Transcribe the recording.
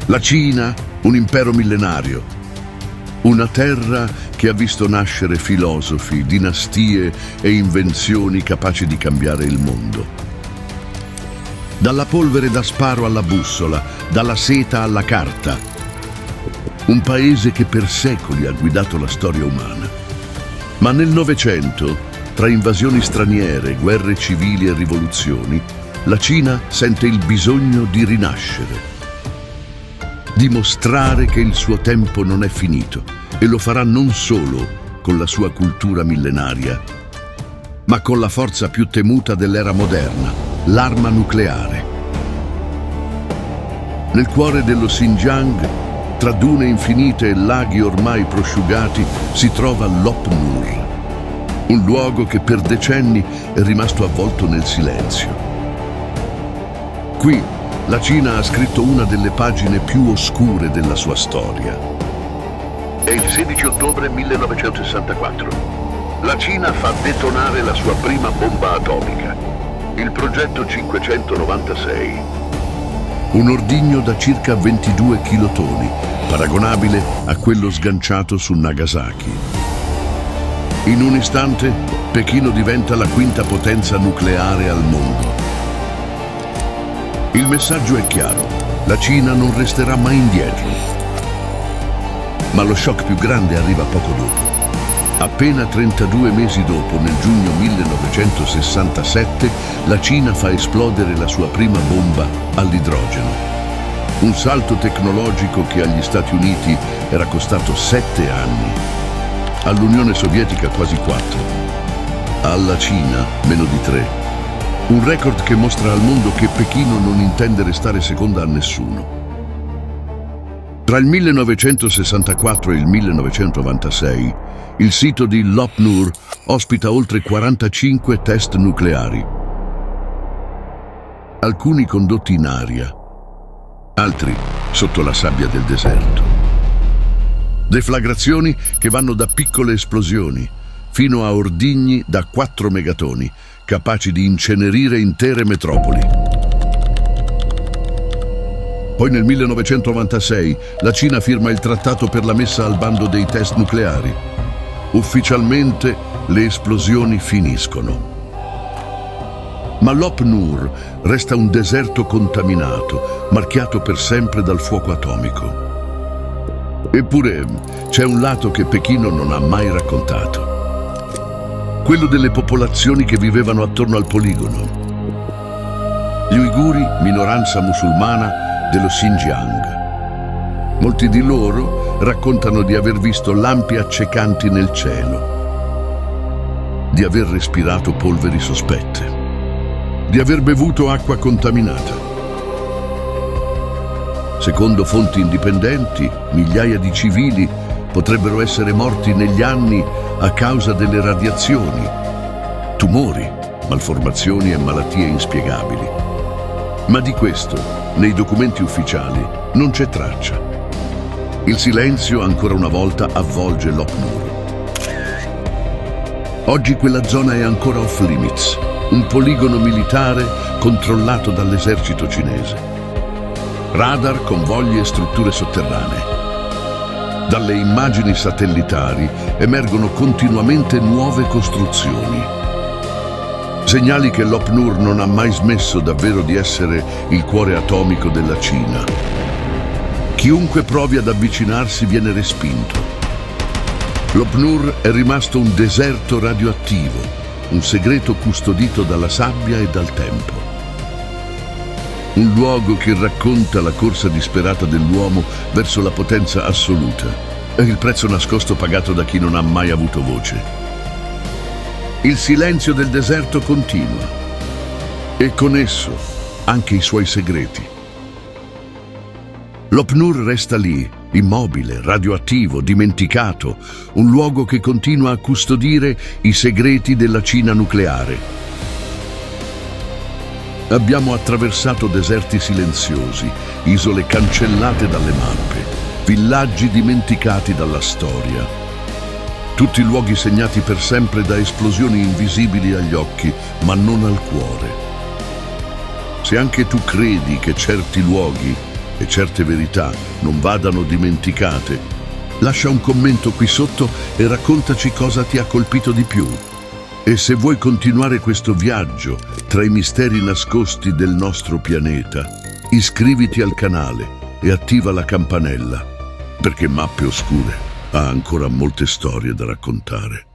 La Cina, un impero millenario, una terra che ha visto nascere filosofi, dinastie e invenzioni capaci di cambiare il mondo. Dalla polvere da sparo alla bussola, dalla seta alla carta. Un paese che per secoli ha guidato la storia umana. Ma nel Novecento, tra invasioni straniere, guerre civili e rivoluzioni, la Cina sente il bisogno di rinascere. Dimostrare che il suo tempo non è finito, e lo farà non solo con la sua cultura millenaria, ma con la forza più temuta dell'era moderna, l'arma nucleare. Nel cuore dello Xinjiang, tra dune infinite e laghi ormai prosciugati, si trova Lop Nur, un luogo che per decenni è rimasto avvolto nel silenzio. Qui la Cina ha scritto una delle pagine più oscure della sua storia. È il 16 ottobre 1964. La Cina fa detonare la sua prima bomba atomica, il progetto 596. Un ordigno da circa 22 chilotoni, paragonabile a quello sganciato su Nagasaki. In un istante, Pechino diventa la quinta potenza nucleare al mondo. Il messaggio è chiaro: la Cina non resterà mai indietro. Ma lo shock più grande arriva poco dopo. Appena 32 mesi dopo, nel giugno 1967, la Cina fa esplodere la sua prima bomba all'idrogeno. Un salto tecnologico che agli Stati Uniti era costato 7 anni, all'Unione Sovietica quasi 4, alla Cina meno di 3. Un record che mostra al mondo che Pechino non intende restare seconda a nessuno. Tra il 1964 e il 1996, il sito di Lop Nur ospita oltre 45 test nucleari. Alcuni condotti in aria, altri sotto la sabbia del deserto. Deflagrazioni che vanno da piccole esplosioni fino a ordigni da 4 megatoni, capaci di incenerire intere metropoli. Poi nel 1996 la Cina firma il trattato per la messa al bando dei test nucleari. Ufficialmente le esplosioni finiscono. Ma Lop Nur resta un deserto contaminato, marchiato per sempre dal fuoco atomico. Eppure c'è un lato che Pechino non ha mai raccontato. Quello delle popolazioni che vivevano attorno al poligono. Gli uiguri, minoranza musulmana dello Xinjiang. Molti di loro raccontano di aver visto lampi accecanti nel cielo, di aver respirato polveri sospette, di aver bevuto acqua contaminata. Secondo fonti indipendenti, migliaia di civili potrebbero essere morti negli anni a causa delle radiazioni, tumori, malformazioni e malattie inspiegabili. Ma di questo, nei documenti ufficiali, non c'è traccia. Il silenzio, ancora una volta, avvolge Lop Nur. Oggi quella zona è ancora off limits, un poligono militare controllato dall'esercito cinese. Radar, convogli e strutture sotterranee. Dalle immagini satellitari emergono continuamente nuove costruzioni. Segnali che Lop Nur non ha mai smesso davvero di essere il cuore atomico della Cina. Chiunque provi ad avvicinarsi viene respinto. Lop Nur è rimasto un deserto radioattivo, un segreto custodito dalla sabbia e dal tempo. Un luogo che racconta la corsa disperata dell'uomo verso la potenza assoluta e il prezzo nascosto pagato da chi non ha mai avuto voce. Il silenzio del deserto continua e con esso anche i suoi segreti. Lop Nur resta lì, immobile, radioattivo, dimenticato, un luogo che continua a custodire i segreti della Cina nucleare. Abbiamo attraversato deserti silenziosi, isole cancellate dalle mappe, villaggi dimenticati dalla storia. Tutti luoghi segnati per sempre da esplosioni invisibili agli occhi, ma non al cuore. Se anche tu credi che certi luoghi e certe verità non vadano dimenticate, lascia un commento qui sotto e raccontaci cosa ti ha colpito di più. E se vuoi continuare questo viaggio tra i misteri nascosti del nostro pianeta, iscriviti al canale e attiva la campanella, perché Mappe Oscure ha ancora molte storie da raccontare.